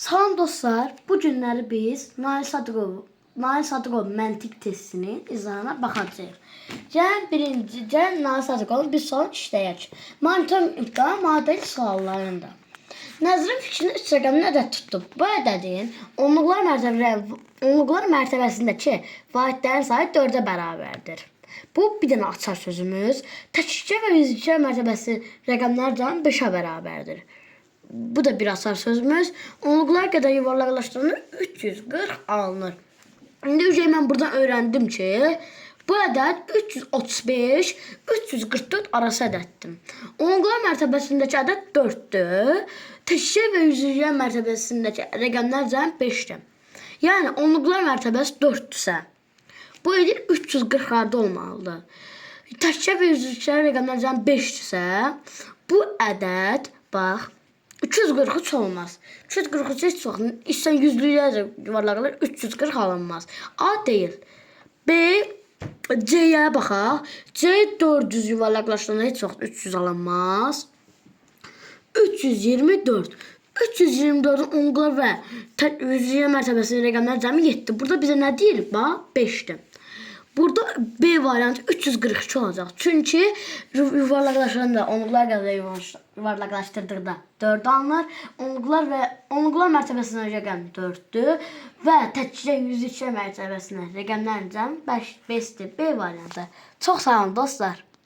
Salam dostlar, bu günləri biz Nail Sadıqov məntiq testinin izahına baxacağıq. Gəlin Nail Sadıqovun bir sual işləyək. Monitor imtahan model suallarında. Nəzrin fikrini 3 rəqəmli ədəd tutub. Bu ədədin onluqlar mərtəbəsindəki vahidlərin sayı 4-ə bərabərdir. Bu bir dənə açar sözümüz. Təkcə və yüzlüklər mərtəbəsi rəqəmlərdən 5-ə bərabərdir. Bu da bir açar sözümüz. Onluqlar qədər yuvarlaqlaşdırılır, 340 alınır. İndi mən buradan öyrəndim ki, bu ədəd 335, 344 arası ədəddir. Onluqlar mərtəbəsindəki ədəd 4-dür. Təkcə və yüzlüklər mərtəbəsindəki rəqəmlər cəmi 5-dir. Yəni, onluqlar mərtəbəsi 4-dürsə, bu edir 340 harda olmalıdır. Təkcə və yüzlüklər rəqəmlər cəmi 5-dirsə, bu ədəd, bax, 343 olmaz. 343 heç çox. İstən yüzlüklərlə yuvarlaqlar 340 alınmaz. A deyil. B, C-yə baxaq. C 400 yuvarlaqlaşdırılır, heç çox 300 alınmaz. 324. 324-ün onluqlar və yüzlüklər mərtəbəsinin rəqəmləri cəmi 7. Burada bizə nə deyir? Bax, 5-dir. Burada B variantı 342 olacaq. Çünki yuvarlaqlaşanda, onluqlar qədər yuvarlaqlaşdırdıqda 4 alınır. Onluqlar mərtəbəsinin rəqəm 4-dür və təkcə yüzlüklər mərtəbəsinin rəqəmlərin cəmi 5-dir. B variantı. Çox sağ olun dostlar.